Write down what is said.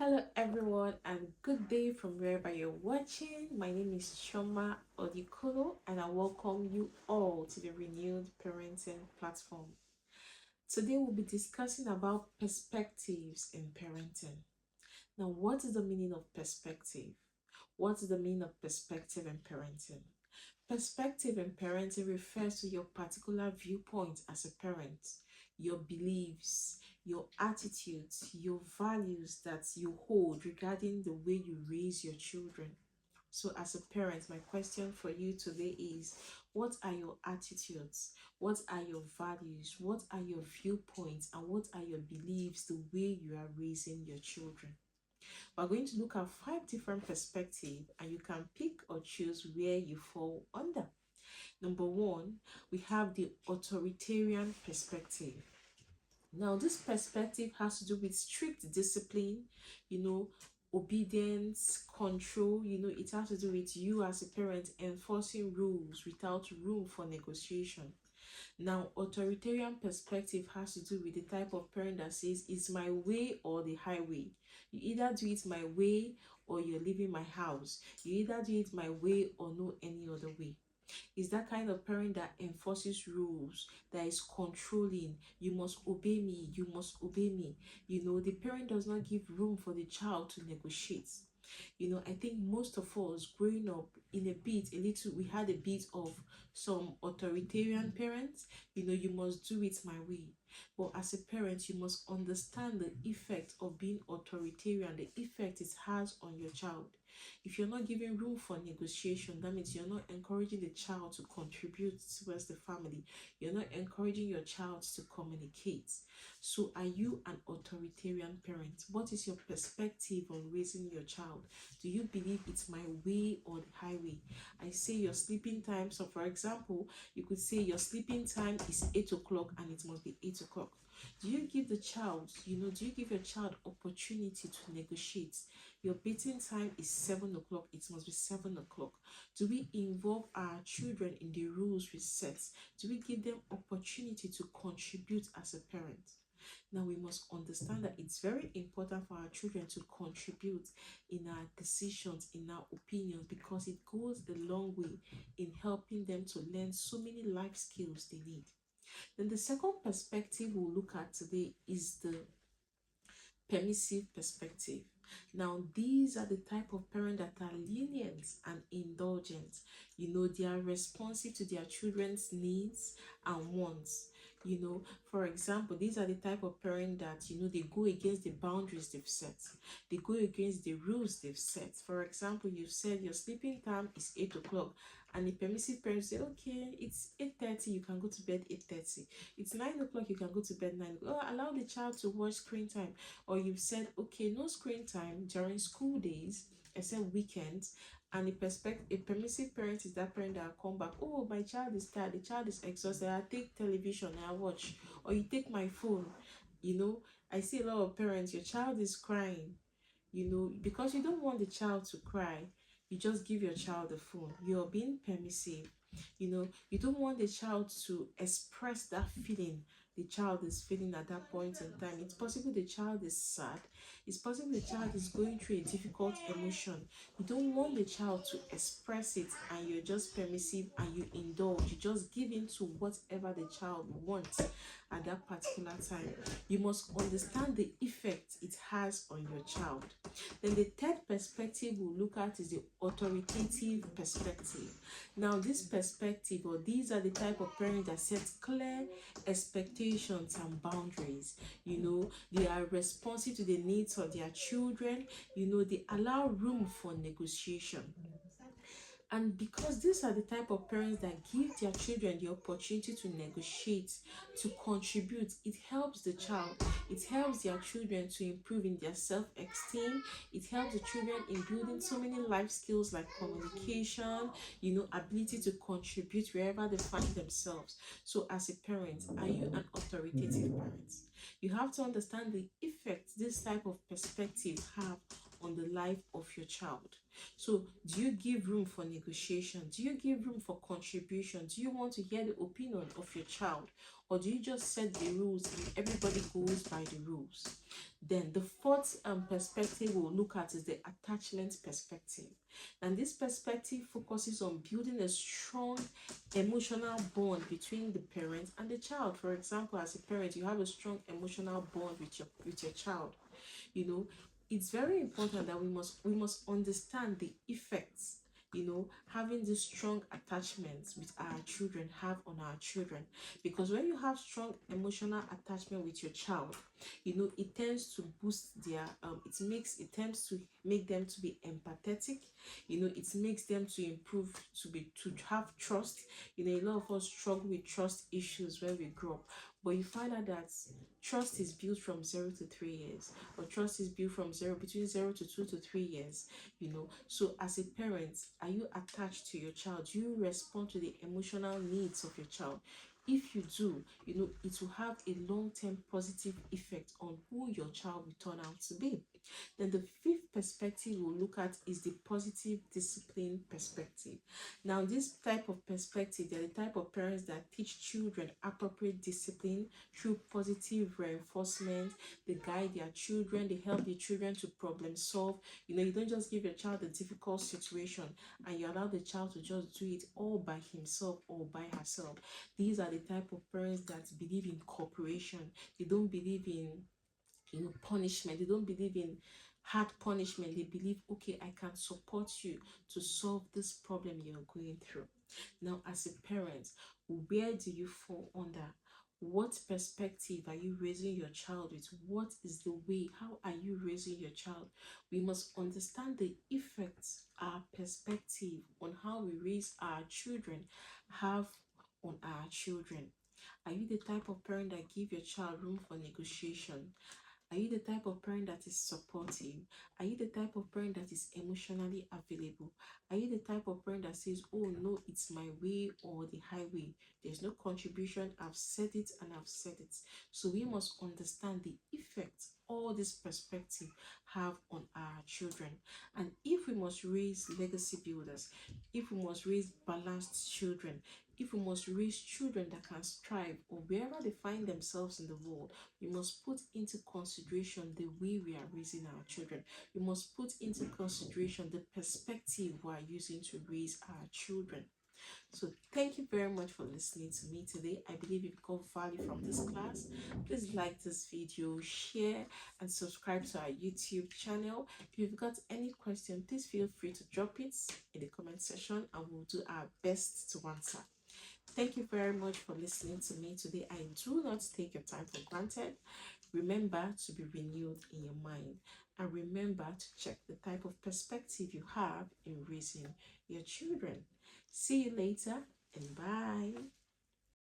Hello, everyone, and good day from wherever you're watching. My name is Choma Odikolo, and I welcome you all to the Renewed Parenting platform. Today, we'll be discussing about perspectives in parenting. Now, what is the meaning of perspective? What is the meaning of perspective in parenting? Perspective in parenting refers to your particular viewpoint as a parent, your beliefs, your attitudes, your values that you hold regarding the way you raise your children. So, as a parent, my question for you today is, what are your attitudes? What are your values? What are your viewpoints? And what are your beliefs the way you are raising your children? We're going to look at 5 different perspectives, and you can pick or choose where you fall under. Number one, we have the authoritarian perspective. Now, this perspective has to do with strict discipline, obedience, control. It has to do with you as a parent enforcing rules without room for negotiation. Now, authoritarian perspective has to do with the type of parent that says it's my way or the highway. You either do it my way or you're leaving my house. You either do it my way or no any other way. Is that kind of parent that enforces rules, that is controlling. You must obey me, you must obey me. The parent does not give room for the child to negotiate. I think most of us growing up in a little, we had a bit of some authoritarian parents. You must do it my way. But as a parent, you must understand the effect of being authoritarian, the effect it has on your child. If you're not giving room for negotiation, that means you're not encouraging the child to contribute towards the family. You're not encouraging your child to communicate. So, are you an authoritarian parent? What is your perspective on raising your child? Do you believe it's my way or the highway? I say your sleeping time. So, for example, you could say your sleeping time is 8 o'clock and it must be 8 o'clock. Do you give the child, do you give your child opportunity to negotiate? Your bedtime time is 7 o'clock, it must be 7 o'clock. Do we involve our children in the rules we set? Do we give them opportunity to contribute as a parent? Now, we must understand that it's very important for our children to contribute in our decisions, in our opinions, because it goes a long way in helping them to learn so many life skills they need. Then the second perspective we'll look at today is the permissive perspective. Now, these are the type of parents that are lenient and indulgent. They are responsive to their children's needs and wants. For example, these are the type of parent that, they go against the boundaries they've set. They go against the rules they've set. For example, you've said your sleeping time is 8 o'clock, and the permissive parent say, okay, it's 8:30, you can go to bed 8:30. It's 9 o'clock, you can go to bed 9. Oh, allow the child to watch screen time. Or you've said, okay, no screen time during school days, except weekends. And a permissive parent is that parent that will come back. Oh, my child is tired, the child is exhausted. I take television, I watch. Or you take my phone. I see a lot of parents, your child is crying. Because you don't want the child to cry, you just give your child the phone. You're being permissive. You don't want the child to express that feeling the child is feeling at that point in time. It's possible the child is sad. It's possible the child is going through a difficult emotion. You don't want the child to express it, and you're just permissive and you indulge. You just give in to whatever the child wants at that particular time. You must understand the effect it has on your child. Then the third perspective we'll look at is the authoritative perspective. Now, this perspective, or these are the type of parents that set clear expectations and boundaries. They are responsive to the needs of their children. They allow room for negotiation. And because these are the type of parents that give their children the opportunity to negotiate, to contribute, it helps the child. It helps their children to improve in their self-esteem. It helps the children in building so many life skills like communication, ability to contribute wherever they find themselves. So as a parent, are you an authoritative parent? You have to understand the effect this type of perspective have on the life of your child. So, do you give room for negotiation? Do you give room for contribution? Do you want to hear the opinion of your child? Or do you just set the rules and everybody goes by the rules? Then the fourth perspective we'll look at is the attachment perspective. And this perspective focuses on building a strong emotional bond between the parent and the child. For example, as a parent, you have a strong emotional bond with your child. You know, it's very important that we must understand the effects, having this strong attachments with our children have on our children. Because when you have strong emotional attachment with your child, it tends to boost their it tends to make them to be empathetic. It makes them to improve, to have trust. A lot of us struggle with trust issues when we grow up, but you find out that trust is built from 0 to 3 years, or trust is built from between 0 to 2 to 3 years. So as a parent, are you attached to your child? Do you respond to the emotional needs of your child? If you do, it will have a long-term positive effect on who your child will turn out to be. Then the fifth perspective we'll look at is the positive discipline perspective. Now, this type of perspective, they're the type of parents that teach children appropriate discipline through positive reinforcement. They guide their children, they help the children to problem solve. You don't just give your child a difficult situation and you allow the child to just do it all by himself or by herself. These are the type of parents that believe in cooperation. They don't believe in punishment. They don't believe in hard punishment. They believe, okay, I can support you to solve this problem you're going through. Now, as a parent, where do you fall under? What perspective are you raising your child with? What is the way? How are you raising your child? We must understand the effects our perspective on how we raise our children have on our children. Are you the type of parent that give your child room for negotiation? Are you the type of parent that is supportive? Are you the type of parent that is emotionally available? Are you the type of parent that says, oh no, it's my way or the highway? There's no contribution. I've said it and I've said it. So we must understand the effect all this perspective have on our children. And if we must raise legacy builders, if we must raise balanced children, if we must raise children that can strive or wherever they find themselves in the world, we must put into consideration the way we are raising our children. We must put into consideration the perspective we are using to raise our children. So thank you very much for listening to me today. I believe you've got value from this class. Please like this video, share, and subscribe to our YouTube channel. If you've got any question, please feel free to drop it in the comment section and we'll do our best to answer. Thank you very much for listening to me today. I do not take your time for granted. Remember to be renewed in your mind, and remember to check the type of perspective you have in raising your children. See you later and bye.